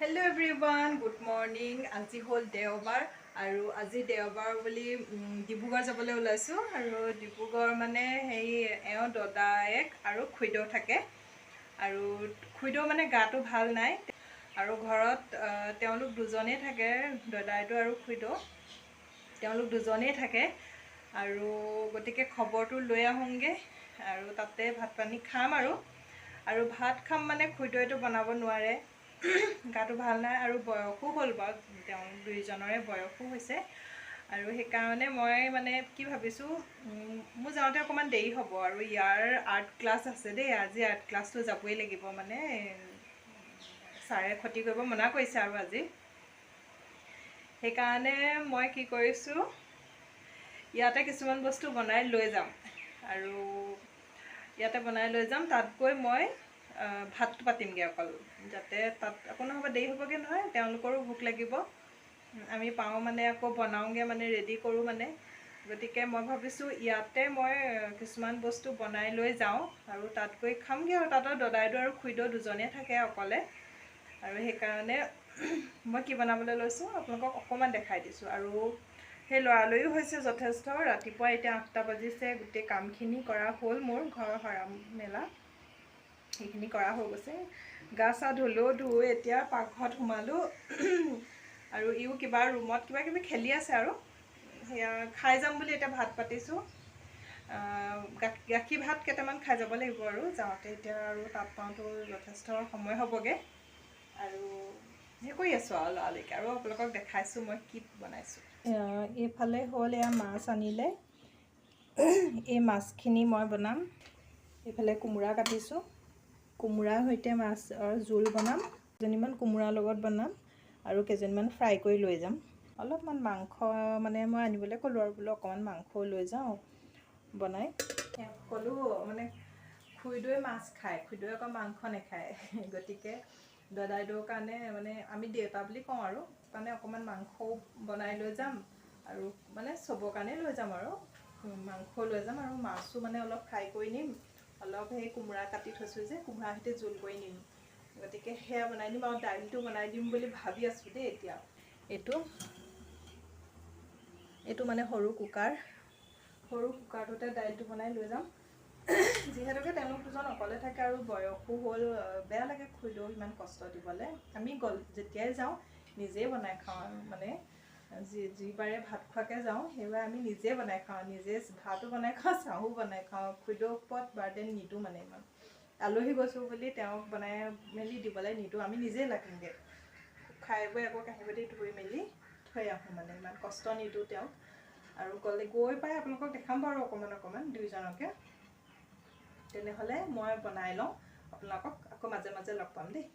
Hello everyone, good morning. আজি হল দেওবাৰ আৰু আজি দেওবাৰ বুলি ডিব্ৰুগড় যাবলৈ ওলাইছো আৰু ডিব্ৰুগড় মানে হেই এও দদায়েক আৰু খুইদেউ থাকে আৰু খুইদেউ মানে গাটো ভাল নাই আৰু ঘৰত তেওঁলোক দুজনেই থাকে দদাইটো আৰু খুইদেউ তেওঁলোক দুজনেই থাকে আৰু গতিকে খবৰটো লৈ আহোঁগে আৰু তাতে ভাত পানী খাম আৰু ভাত খাম মানে খুইদেউটো বনাব নোৱাৰে গাটো ভাল নাই আৰু বয়সো হ'ল বাৰু দুইজনৰে বয়সো হৈছে আৰু সেইকাৰণে মই মানে কি ভাবিছোঁ মোৰ যাওঁতে অকণমান দেৰি হ'ব আৰু ইয়াৰ আৰ্ট ক্লাছ আছে দেই আজি আৰ্ট ক্লাছটো যাবই লাগিব মানে ছাৰে ক্ষতি কৰিব মনা কৰিছে আৰু আজি সেইকাৰণে মই কি কৰিছোঁ ইয়াতে কিছুমান বস্তু বনাই লৈ যাম আৰু ইয়াতে বনাই লৈ যাম তাত গৈ মই ভাতটো পাতিমগৈ অকল যাতে তাত আকৌ নহ'ব দেৰি হ'বগৈ নহয় তেওঁলোকৰো ভোক লাগিব আমি পাওঁ মানে আকৌ বনাওঁগৈ মানে ৰেডি কৰোঁ মানে গতিকে মই ভাবিছোঁ ইয়াতে মই কিছুমান বস্তু বনাই লৈ যাওঁ আৰু তাত গৈ খামগৈ আৰু তাতো দদাইদেউ আৰু খুইদেউ দুজনেই থাকে অকলে আৰু সেইকাৰণে মই কি বনাবলৈ লৈছোঁ আপোনালোকক অকণমান দেখাই দিছোঁ আৰু সেই লৰালৰিও হৈছে যথেষ্ট ৰাতিপুৱা এতিয়া 8টা বাজিছে গোটেই কামখিনি কৰা হ'ল মোৰ ঘৰ সৰা মেলা সেইখিনি কৰা হৈ গৈছে গা চা ধুলোঁ ধুই এতিয়া পাকঘৰত সোমালোঁ আৰু ইও কিবা ৰুমত কিবা কিবি খেলি আছে আৰু সেয়া খাই যাম বুলি এতিয়া ভাত পাতিছোঁ গাখীৰ ভাত কেইটামান খাই যাব লাগিব আৰু যাওঁতে এতিয়া আৰু তাত পাওঁতো যথেষ্ট সময় হ'বগৈ আৰু সেই কৰি আছোঁ আৰু লৰালৰিকৈ আৰু আপোনালোকক দেখাইছোঁ মই কি বনাইছোঁ এইফালে হ'ল এয়া মাছ আনিলে এই মাছখিনি মই বনাম এইফালে কোমোৰা কাটিছোঁ কোমোৰাৰ সৈতে মাছৰ জোল বনাম কেইজনীমান কোমোৰাৰ লগত বনাম আৰু কেইজনীমান ফ্ৰাই কৰি লৈ যাম অলপমান মাংস মানে মই আনিবলৈ ক'লোঁ আৰু বোলো অকণমান মাংসও লৈ যাওঁ বনাই ক'লোঁ মানে খুইদেউৱে মাছ খায় খুইদেউৱে আকৌ মাংস নাখায় গতিকে দদাইদেউৰ কাৰণে মানে আমি দেউতা বুলি কওঁ আৰু কাৰণে অকণমান মাংসও বনাই লৈ যাম আৰু মানে চবৰ কাৰণেই লৈ যাম আৰু মাংস লৈ যাম আৰু মাছো মানে অলপ ফ্ৰাই কৰি নিম অলপ সেই কোমোৰা কাটি থৈছোঁ যে কোমোৰা সৈতে জোল কৰি নিম গতিকে সেয়া বনাই দিম আৰু দাইলটো বনাই দিম বুলি ভাবি আছোঁ দেই এতিয়া এইটো মানে সৰু কুকাৰটোতে দাইলটো বনাই লৈ যাম যিহেতুকে তেওঁলোক দুজন অকলে থাকে আৰু বয়সো হ'ল বেয়া লাগে খুইদেউ ইমান কষ্ট দিবলৈ আমি যেতিয়াই যাওঁ নিজেই বনাই খাওঁ আৰু মানে যি বাৰে ভাত খোৱাকৈ যাওঁ সেইবাৰে আমি নিজে বনাই খাওঁ নিজে ভাতো বনাই খাওঁ চাহো বনাই খাওঁ খুইদেউৰ ওপৰত বাৰ্ডেন নিদিওঁ মানে ইমান আলহী গৈছোঁ বুলি তেওঁক বনাই মেলি দিবলৈ নিদিওঁ আমি নিজেই লাগোঁগৈ খাই বৈ আকৌ কাঁহী বাতি ধুই মেলি থৈ আহোঁ মানে ইমান কষ্ট নিদিওঁ তেওঁক আৰু গৈ পাই আপোনালোকক দেখাম বাৰু অকণমান দুইজনকে তেনেহ'লে মই বনাই লওঁ আপোনালোকক আকৌ মাজে মাজে লগ পাম দেই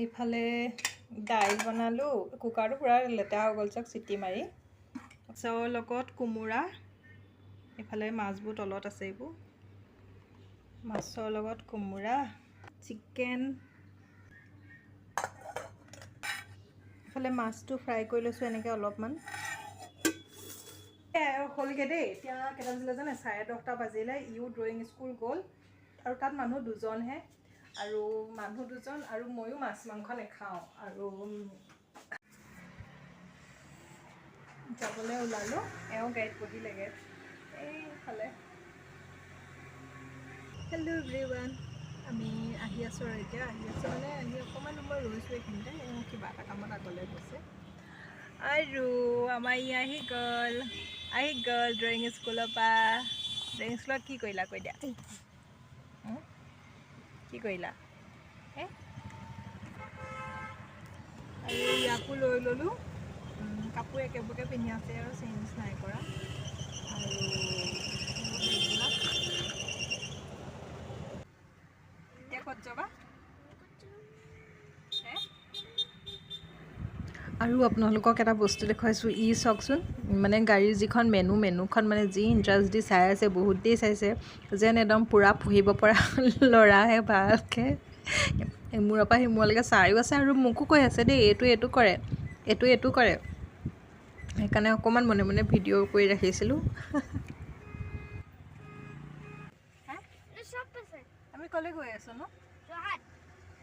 এইফালে দাইল বনালোঁ কুকাৰটো পূৰা লেতেৰা হৈ গ'ল চাওক চিটি মাৰি চাউৰ লগত কোমোৰা এইফালে মাছবোৰ তলত আছে এইবোৰ মাছৰ লগত কোমোৰা চিকেন এইফালে মাছটো ফ্ৰাই কৰি লৈছোঁ এনেকৈ অলপমান হ'লগৈ দেই এতিয়া কেইটা বাজিলে জানে 10:30 বাজিলে ইও ড্ৰয়িং স্কুল গ'ল আৰু তাত মানুহ দুজনহে আৰু মানুহ দুজন আৰু ময়ো মাছ মাংস নাখাওঁ আৰু যাবলৈ ওলালোঁ এওঁ গাড়ীত বহিলেগৈ এইফালে হেল্ল' এভৰিৱান আমি আহি আছোঁ আৰু এতিয়া আহি অকণমান সময় ৰৈছোঁ এইখিনিতে কিবা এটা কামত আগলৈ গৈছে আৰু আমাৰ ই আহি গ'ল ড্ৰয়িং স্কুলৰ পৰা ড্ৰয়িং স্কুলত কি কৰিলা কৈ দিয়া কি কৰিলা আৰু ইয়াকো লৈ ল'লোঁ কাপোৰ একেবোৰকে পিন্ধি আছে আৰু চেঞ্জ নাই কৰা আৰু এতিয়া ক'ত যাবা আৰু আপোনালোকক এটা বস্তু দেখুৱাইছোঁ ই চাওকচোন মানে গাড়ীৰ যিখন মেনুখন মানে যি ইণ্টাৰেষ্ট দি চাই আছে বহুত দেৰি চাইছে যেন একদম পূৰা পুহিব পৰা ল'ৰাহে ভালকৈ মূৰৰ পৰা সিমূৰলৈকে চাইও আছে আৰু মোকো কৈ আছে দেই এইটো কৰে সেইকাৰণে অকণমান মনে মনে ভিডিঅ' কৰি ৰাখিছিলোঁ আমি কলে গৈ আছো ন যোৰহাট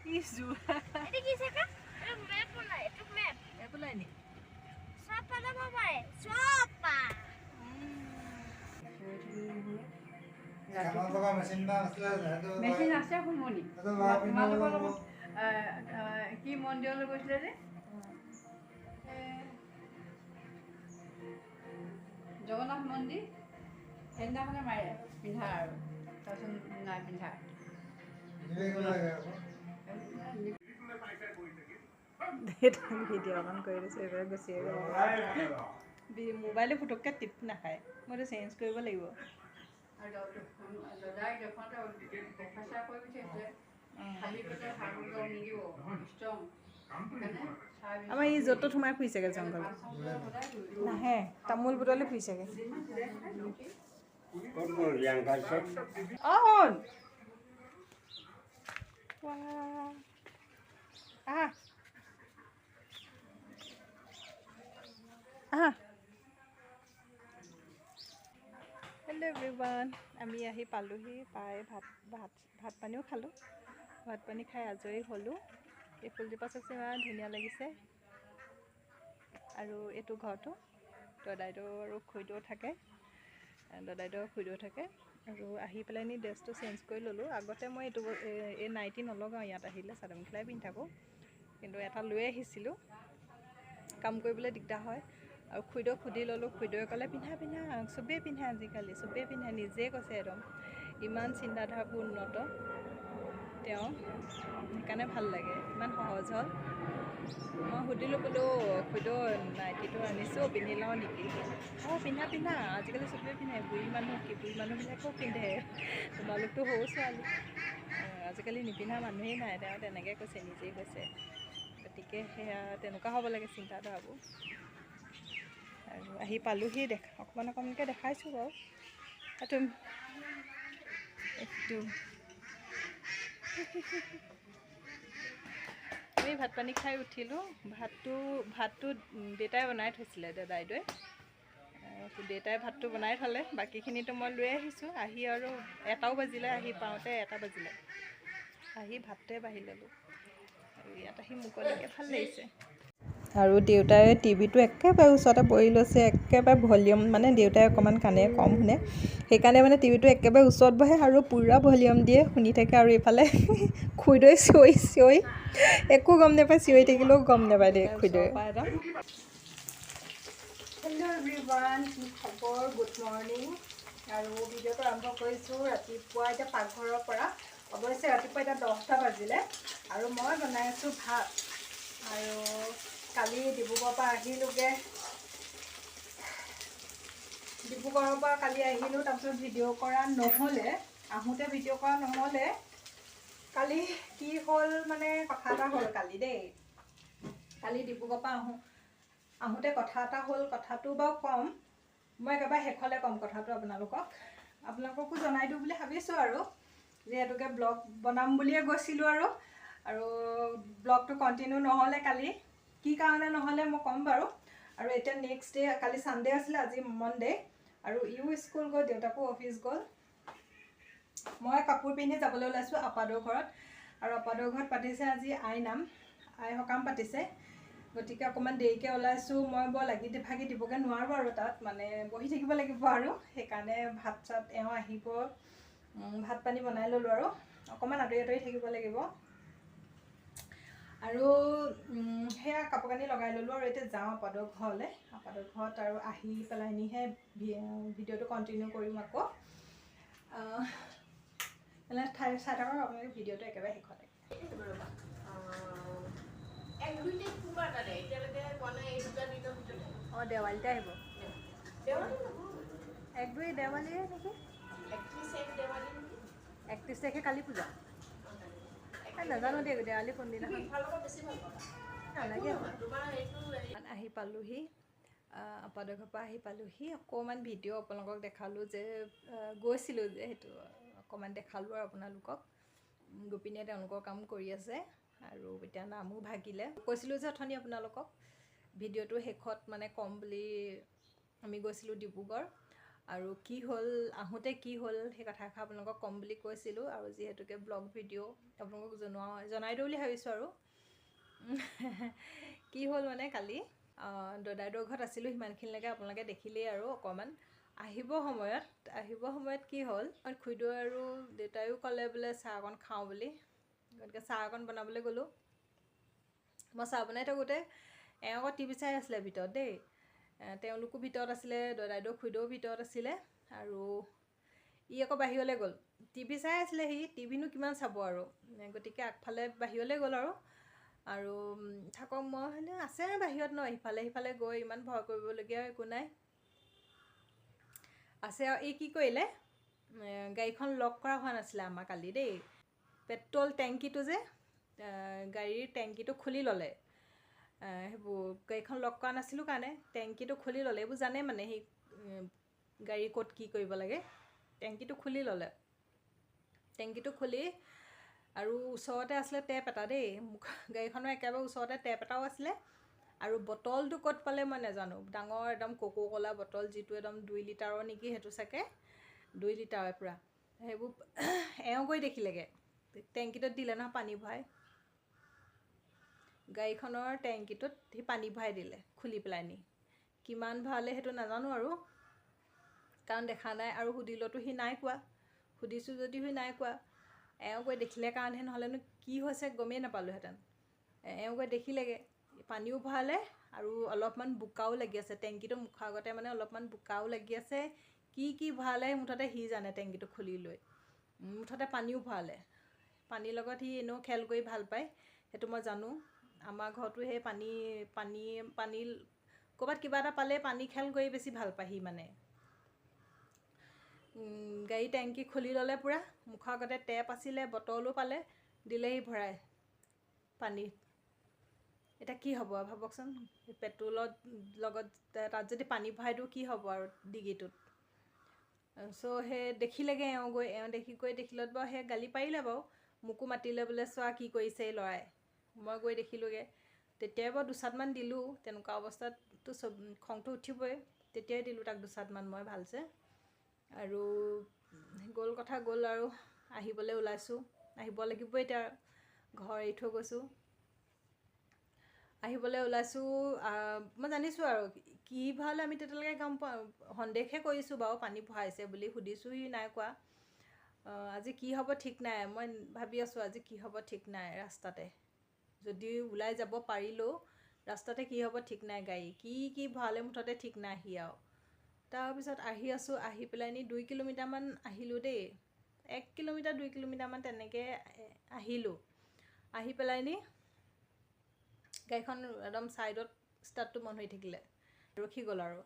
কি যোৰহাট এটি কি আছে কা এটো মেপ বনাই এটো মেপ বনাই নি সব পাব পাৰে সব পা কামাল লগা মেচিন না আছে মেচিন আছে হুমনি তোমালোকৰ লগত কি মন্দিৰলৈ গৈছিলে যে জগন্নাথ মন্দিৰ সেইদিনাখনে মাৰে পিন্ধা আৰু তাৰপিছত নাই পিন্ধা ভিডিঅ' অন কৰি দিছোঁ এইবাৰ গুচি গ'ল মোবাইলে ফুটককৈ টিপ নাখায় মইতো চেঞ্জ কৰিব লাগিব আৰু দাদাই দেখোঁতে প্ৰফেচাৰ কৰি উঠিছে খালী পেটে হাগু গৰম নিদিব ষ্ট্ৰং আমাৰ ই য'ত সোমাই ফুৰিছেগৈ জংঘলত নাহে তামোল বুটলি ফুৰিছেগৈ অন আহা আহা হেল্ল' এভৰিৱান আমি আহি পালোহি পাই ভাত পানীও খালোঁ ভাত পানী খাই আজৰি হ'লোঁ এই ফুলজোপা চাইছে ইমান ধুনীয়া লাগিছে আৰু এইটো ঘৰটো দদাইদেউ আৰু খুৰীদেউ থাকে দদাইদেউ খুৰীদেউ থাকে আৰু আহি পেলাই নি ড্ৰেছটো চেঞ্জ কৰি ল'লোঁ আগতে মই এইটো এই নাইটি নলগাওঁ ইয়াত আহিলে চাদৰ মেখেলাই পিন্ধি থাকোঁ কিন্তু এটা লৈ আহিছিলোঁ কাম কৰিবলৈ দিগদাৰ হয় আৰু খুৰীদেউক সুধি ল'লোঁ খুৰীদেউৱে ক'লে পিন্ধা পিন্ধা চবেই পিন্ধে আজিকালি চবেই পিন্ধে নিজেই কৈছে একদম ইমান চিন্তাধাৰাবোৰ উন্নত তেওঁ সেইকাৰণে ভাল লাগে ইমান সহজ হ'ল মই সুধিলোঁ বোলো খুৰীদেউ নাইটিটো আনিছোঁ পিন্ধি লওঁ নেকি অঁ পিন্ধা পিন্ধা আজিকালি চবেই পিন্ধে বুঢ়ী মানুহবিলাকেও পিন্ধে তোমালোকতো সৰু ছোৱালী আজিকালি নিপিন্ধা মানুহেই নাই তেওঁ তেনেকৈ কৈছে নিজেই কৈছে গতিকে সেয়া তেনেকুৱা হ'ব লাগে চিন্তাধাৰাবোৰ আৰু আহি পালোহি অকণমানকৈ দেখাইছোঁ বাৰু এইটো আমি ভাত পানী খাই উঠিলোঁ ভাতটো দেউতাই বনাই থৈছিলে দাদাইদেৱে দেউতাই ভাতটো বনাই থ'লে বাকীখিনিতো মই লৈ আহিছোঁ আহি আৰু এটাও বাজিলে আহি পাওঁতে এটা বাজিলে আহি ভাতটোৱে বাঢ়ি ল'লোঁ আৰু ইয়াত আহি মুকলিকৈ ভাল লাগিছে আৰু দেউতাই টিভিটো একেবাৰে ওচৰতে বহি লৈছে একেবাৰে ভলিউম মানে দেউতাই অকণমান কাণে কম শুনে সেইকাৰণে মানে টিভিটো একেবাৰে ওচৰত বহে আৰু পূৰা ভলিউম দিয়ে শুনি থাকে আৰু এইফালে খুৰীদেউৱে চিঞৰি একো গম নাপায় চিঞৰি থাকিলেও গম নাপায় দেই খুৰীদেউৱে হেল্ল' এভৰিৱান কি খবৰ গুড মৰ্ণিং আৰু ভিডিঅ'টো আৰম্ভ কৰিছোঁ ৰাতিপুৱা এতিয়া পাকঘৰৰ পৰা অৱশ্যে ৰাতিপুৱা এতিয়া 10টা বাজিলে আৰু মই বনাই আছোঁ ভাত আৰু কালি ডিব্ৰুগড়ৰ পৰা আহিলোঁগৈ কালি আহিলোঁ তাৰপিছত ভিডিঅ' কৰা নহ'লে আহোঁতে ভিডিঅ' কৰা নহ'লে কালি কি হ'ল মানে কথা এটা হ'ল কালি দেই কালি ডিব্ৰুগড়ৰ পৰা আহোঁতে কথা এটা হ'ল কথাটো বাৰু ক'ম মই একেবাৰে শেষলৈ ক'ম কথাটো আপোনালোককো জনাই দিওঁ বুলি ভাবিছোঁ আৰু যিহেতুকে ব্লগ বনাম বুলিয়ে গৈছিলোঁ আৰু ব্লগটো কণ্টিনিউ নহ'লে কালি কি কাৰণে নহ'লে মই ক'ম বাৰু আৰু এতিয়া নেক্সট ডে কালি ছানডে আছিলে আজি মনডে আৰু ইও স্কুল গ'ল দেউতাকো অফিচ গ'ল মই কাপোৰ পিন্ধি যাবলৈ ওলাইছোঁ আপাদৰ ঘৰত আৰু আপাদৰ ঘৰত পাতিছে আজি আই সকাম পাতিছে গতিকে অকণমান দেৰিকৈ ওলাইছোঁ মই বৰ লাগি ভাগি দিবগৈ নোৱাৰোঁ আৰু তাত মানে বহি থাকিব লাগিব আৰু সেইকাৰণে ভাত চাত এওঁ আহিব ভাত পানী বনাই ল'লোঁ আৰু অকণমান আঁতৰি থাকিব লাগিব আৰু সেয়া কাপোৰ কানি লগাই ল'লোঁ আৰু এতিয়া যাওঁ আপাদৰ ঘৰলৈ আপাদৰ ঘৰত আৰু আহি পেলাই নিহে ভিডিঅ'টো কণ্টিনিউ কৰিম আকৌ চাই থাকক আপোনালোকে ভিডিঅ'টো একেবাৰে শেষলৈকে অঁ দেৱালীতে আহিব 1-2 দেৱালীয়ে নেকি 31 তাৰিখে কালি পূজা নাজানো দেই দেৱালী কোনদিনাখন নালাগে আহি পালোহি আপাদৰ ঘৰৰ পৰা আহি পালোহি অকণমান ভিডিঅ' আপোনালোকক দেখালোঁ যে গৈছিলোঁ যে সেইটো অকণমান দেখালোঁ আৰু আপোনালোকক গোপিনীয়ে তেওঁলোকৰ কাম কৰি আছে আৰু এতিয়া নামো ভাগিলে কৈছিলোঁ যে অথনি আপোনালোকক ভিডিঅ'টো শেষত মানে ক'ম বুলি আমি গৈছিলোঁ ডিব্ৰুগড় আৰু কি হ'ল আহোঁতে কি হ'ল সেই কথাষাৰ আপোনালোকক ক'ম বুলি কৈছিলোঁ আৰু যিহেতুকে ব্লগ ভিডিঅ' আপোনালোকক জনাই দিওঁ বুলি ভাবিছোঁ আৰু কি হ'ল মানে কালি দদাইদেউৰ ঘৰত আছিলোঁ সিমানখিনিলৈকে আপোনালোকে দেখিলেই আৰু অকণমান আহিবৰ সময়ত কি হ'ল খুৰীদেউ আৰু দেউতায়ো ক'লে বোলে চাহ অকণ খাওঁ বুলি গতিকে চাহ অকণ বনাবলৈ গ'লোঁ মই চাহ বনাই থাকোঁতে এওঁ আকৌ টিভি চাই আছিলে ভিতৰত দেই তেওঁলোকো ভিতৰত আছিলে দদাইদেউ খুৰীদেউ ভিতৰত আছিলে আৰু ই আকৌ বাহিৰলৈ গ'ল টিভি চাই আছিলে সি টিভিনো কিমান চাব আৰু গতিকে আগফালে বাহিৰলৈ গ'ল আৰু থাকক মই হ'লে আছে বাহিৰত ন সিফালে সিফালে গৈ ইমান ভয় কৰিবলগীয়া একো নাই আছে আৰু ই কি কৰিলে গাড়ীখন লক কৰা হোৱা নাছিলে আমাৰ কালি দেই পেট্ৰল টেংকিটো যে গাড়ীৰ টেংকিটো খুলি ল'লে সেইবোৰ গাড়ীখন লক কৰা নাছিলোঁ কাৰণে টেংকিটো খুলি ল'লে এইবোৰ জানে মানে সেই গাড়ী ক'ত কি কৰিব লাগে টেংকিটো খুলি ল'লে টেংকিটো খুলি আৰু ওচৰতে আছিলে টেপ এটা দেই গাড়ীখনৰ একেবাৰে ওচৰতে টেপ এটাও আছিলে আৰু বটলটো ক'ত পালে মই নাজানো ডাঙৰ একদম কোকো ক'লা বটল যিটো একদম 2 লিটাৰৰ নেকি সেইটো চাগে 2 লিটাৰৰ পূৰা সেইবোৰ এওঁ গৈ দেখিলেগৈ টেংকিটোত দিলে নহয় পানী ভৰাই গাড়ীখনৰ টেংকিটোত সি পানী ভৰাই দিলে খুলি পেলাই নি কিমান ভৰালে সেইটো নাজানো আৰু কাৰণ দেখা নাই আৰু সুধিলতো সি নাই কোৱা সুধিছোঁ যদিও সি নাই কোৱা এওঁ গৈ দেখিলে কাৰণহে নহ'লেনো কি হৈছে গমেই নাপালোঁহেঁতেন এওঁ গৈ দেখিলেগৈ পানীও ভৰালে আৰু অলপমান বোকাও লাগি আছে টেংকিটো মুখৰ আগতে মানে অলপমান বোকাও লাগি আছে কি ভৰালে মুঠতে সি জানে টেংকিটো খুলি লৈ মুঠতে পানীও ভৰালে পানীৰ লগত সি এনেও খেল কৰি ভাল পায় সেইটো মই জানো আমাৰ ঘৰতো সেই পানী ক'ৰবাত কিবা এটা পালে পানী খেল কৰি বেছি ভাল পায় সি মানে গাড়ী টেংকি খুলি ল'লে পূৰা মুখৰ আগতে টেপ আছিলে বটলো পালে দিলেহি ভৰাই পানী এতিয়া কি হ'ব আৰু ভাবকচোন পেট্ৰলৰ লগত তাত যদি পানী ভৰাই দিওঁ কি হ'ব আৰু ডিগিটোত চ' সেই দেখিলেগৈ এওঁ দেখিলত বাৰু সেই গালি পাৰিলে বাৰু মোকো মাতিলে বোলে চোৱা কি কৰিছে এই ল'ৰাই মই গৈ দেখিলোঁগৈ তেতিয়াই বাৰু দুচাটমান দিলোঁ তেনেকুৱা অৱস্থাততো খংটো উঠিবই তেতিয়াই দিলোঁ তাক দুচাটমান মই ভালছে আৰু গ'ল কথা গ'ল আৰু আহিবলৈ ওলাইছোঁ আহিব লাগিবই এতিয়া ঘৰ এৰি থৈ গৈছোঁ আহিবলৈ ওলাইছোঁ মই জানিছোঁ আৰু কি ভৰালে আমি তেতিয়ালৈকে গম পাওঁ সন্দেহহে কৰিছোঁ বাৰু পানী ভৰাইছে বুলি সুধিছোঁ সি নাই কোৱা আজি কি হ'ব ঠিক নাই মই ভাবি আছোঁ আজি কি হ'ব ঠিক নাই ৰাস্তাতে যদি ওলাই যাব পাৰিলেও ৰাস্তাতে কি হ'ব ঠিক নাই গাড়ী কি ভৰালে মুঠতে ঠিক নাই আহি আৰু তাৰপিছত আহি আছোঁ আহি পেলাই নি 2 কিলোমিটাৰমান আহিলোঁ দেই 1 কিলোমিটাৰ 2 কিলোমিটাৰমান তেনেকৈ আহিলোঁ আহি পেলাই নি গাড়ীখন একদম ছাইডত ষ্টাৰ্টটো বন্ধ হৈ থাকিলে ৰখি গ'ল আৰু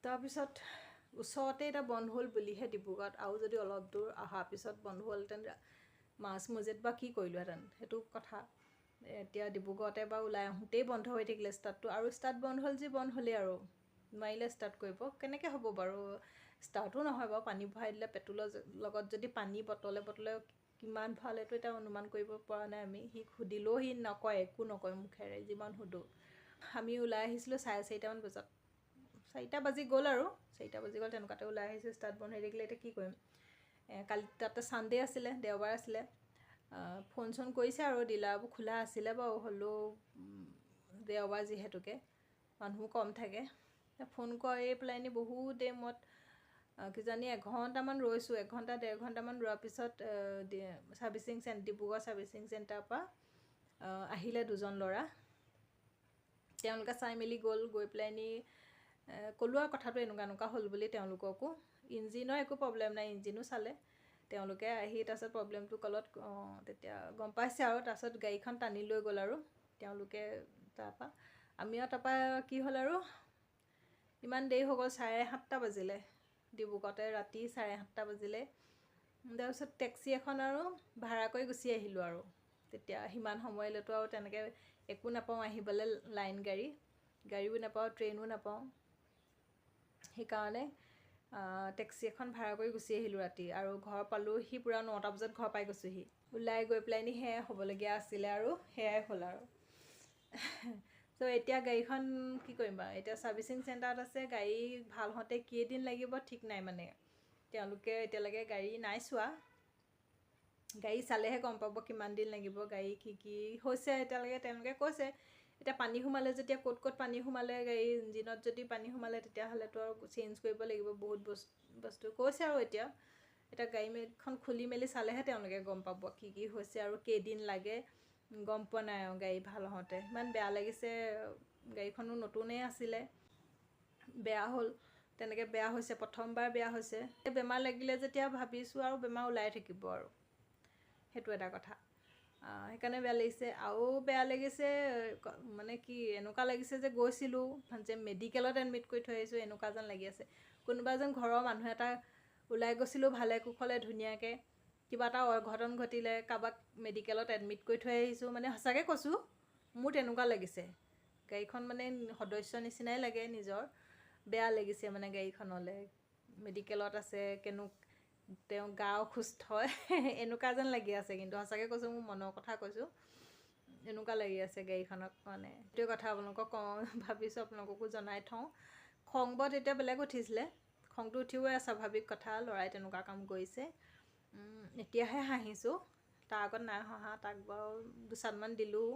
তাৰপিছত ওচৰতে এতিয়া বন্ধ হ'ল বুলিহে ডিব্ৰুগড়ত আৰু যদি অলপ দূৰ অহাৰ পিছত বন্ধ হ'লহেঁতেন মাজমজিয়াত বা কি কৰিলোঁহেঁতেন সেইটো কথা এতিয়া ডিব্ৰুগড়তে বা ওলাই আহোঁতেই বন্ধ হৈ থাকিলে ষ্টাৰ্টটো আৰু ষ্টাৰ্ট বন্ধ হ'ল যি বন্ধ হ'লেই আৰু নোৱাৰিলে ষ্টাৰ্ট কৰিব কেনেকৈ হ'ব বাৰু ষ্টাৰ্টো নহয় বাৰু পানী ভৰাই দিলে পেট্ৰলৰ লগত যদি পানী বটলে কিমান ভৰালেতো এতিয়া অনুমান কৰিব পৰা নাই আমি সি সুধিলেও সি নকয় একো নকয় মুখেৰে যিমান সোধোঁ আমি ওলাই আহিছিলোঁ 4:30মান বজাত 4টা বাজি গ'ল আৰু 4টা বাজি গ'ল তেনেকুৱাতে ওলাই আহিছোঁ ষ্টাৰ্ট বন্ধ হৈ থাকিলে এতিয়া কি কৰিম কালি তাতে ছানডে আছিলে দেওবাৰ আছিলে ফোন চোন কৰিছে আৰু ডিলাৰবোৰ খোলা আছিলে বাৰু হ'লেও দেওবাৰ যিহেতুকে মানুহো কম থাকে ফোন কৰি পেলাই নি বহুত দেৰি মূৰত কিজানি 1 ঘণ্টামান ৰৈছোঁ 1 ঘণ্টা 1.5 ঘণ্টামান ৰোৱাৰ পিছত ডিব্ৰুগড় ছাৰ্ভিচিং চেণ্টাৰৰ পৰা আহিলে 2জন ল'ৰা তেওঁলোকে চাই মেলি গৈ পেলাই নি ক'লোঁ আৰু কথাটো এনেকুৱা হ'ল বুলি তেওঁলোককো ইঞ্জিনৰ একো প্ৰব্লেম নাই ইঞ্জিনো চালে তেওঁলোকে আহি তাৰপিছত প্ৰব্লেমটো ক'লত তেতিয়া গম পাইছে আৰু তাৰপিছত গাড়ীখন টানি লৈ গ'ল আৰু তেওঁলোকে তাৰপৰা আমি আৰু তাৰপৰা কি হ'ল আৰু ইমান দেৰি হৈ গ'ল 7:30 বাজিলে ডিব্ৰুগড়তে ৰাতি 7:30 বাজিলে তাৰপিছত টেক্সি এখন আৰু ভাড়া কৰি গুচি আহিলোঁ আৰু তেতিয়া সিমান সময়লৈতো আৰু তেনেকৈ একো নাপাওঁ আহিবলৈ লাইন গাড়ীও নাপাওঁ ট্ৰেইনো নাপাওঁ সেইকাৰণে টেক্সি এখন ভাড়া কৰি গুচি আহিলোঁ ৰাতি আৰু ঘৰ পালোঁহি পূৰা 9টা বজাত ঘৰ পাই গৈছোঁহি ওলাই গৈ পেলাই নি সেয়াই হ'বলগীয়া আছিলে আৰু সেয়াই হ'ল আৰু তো এতিয়া গাড়ীখন কি কৰিম বাৰু, এতিয়া ছাৰ্ভিচিং চেণ্টাৰত আছে, গাড়ী ভাল হওঁতে কেইদিন লাগিব ঠিক নাই মানে, তেওঁলোকে এতিয়ালৈকে গাড়ী নাই চোৱা, গাড়ী চালেহে গম পাব কিমান দিন লাগিব, গাড়ী কি হৈছে এতিয়ালৈকে তেওঁলোকে কৈছে। এতিয়া পানী সোমালে যেতিয়া ক'ত পানী সোমালে, গাড়ী ইঞ্জিনত যদি পানী সোমালে তেতিয়াহ'লেতো আৰু চেঞ্জ কৰিব লাগিব বহুত বস্তু কৈছে আৰু এতিয়া গাড়ীখন খুলি মেলি চালেহে তেওঁলোকে গম পাব কি হৈছে আৰু কেইদিন লাগে, গম পোৱা নাই আৰু গাড়ী ভাল হওঁতে। ইমান বেয়া লাগিছে, গাড়ীখনো নতুনেই আছিলে, বেয়া হ'ল, তেনেকৈ বেয়া হৈছে, প্ৰথমবাৰ বেয়া হৈছে। বেমাৰ লাগিলে যেতিয়া ভাবিছোঁ আৰু বেমাৰ ওলাই থাকিব আৰু, সেইটো এটা কথা। সেইকাৰণে বেয়া লাগিছে। আৰু বেয়া লাগিছে মানে কি, এনেকুৱা লাগিছে যে গৈছিলোঁ যে মেডিকেলত এডমিট কৰি থৈ আহিছোঁ এনেকুৱা যেন লাগি আছে। কোনোবা যেন ঘৰৰ মানুহ এটা ওলাই গৈছিলোঁ ভালে কুশলে ধুনীয়াকৈ, কিবা এটা অঘটন ঘটিলে, কাৰোবাক মেডিকেলত এডমিট কৰি থৈ আহিছোঁ, মানে সঁচাকৈ কৈছোঁ মোৰ তেনেকুৱা লাগিছে। গাড়ীখন মানে সদস্য নিচিনাই লাগে নিজৰ, বেয়া লাগিছে মানে গাড়ীখনলৈ, মেডিকেলত আছে, তেওঁ গা অসুস্থ এনেকুৱা যেন লাগি আছে। কিন্তু সঁচাকৈ কৈছোঁ, মোৰ মনৰ কথা কৈছোঁ, এনেকুৱা লাগি আছে গাড়ীখনক। মানে সেইটোৱে কথা আপোনালোকক কওঁ, ভাবিছোঁ আপোনালোককো জনাই থওঁ। খংবত এতিয়া বেলেগ উঠিছিলে, খংটো উঠিবই স্বাভাৱিক কথা, ল'ৰাই তেনেকুৱা কাম কৰিছে। এতিয়াহে হাঁহিছোঁ, তাৰ আগত নাই হহা, তাক বাৰু দুচাটমান দিলোঁ।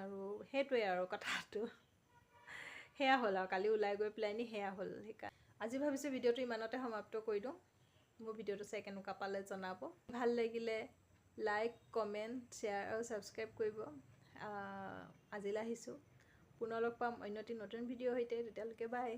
আৰু সেইটোৱে আৰু কথাটো, সেয়া হ'ল আৰু কালি ওলাই গৈ পেলাইনি সেয়া হ'ল। সেইকাৰণে আজি ভাবিছোঁ ভিডিঅ'টো ইমানতে সমাপ্ত কৰি দিওঁ। মোৰ ভিডিঅ'টো চাই কেনেকুৱা পালে জনাব, ভাল লাগিলে লাইক, কমেণ্ট, শ্বেয়াৰ আৰু ছাবস্ক্ৰাইব কৰিব। আজিলৈ আহিছোঁ, পুনৰ লগ পাম অন্য এটি নতুন ভিডিঅ'ৰ সৈতে, তেতিয়ালৈকে বাই।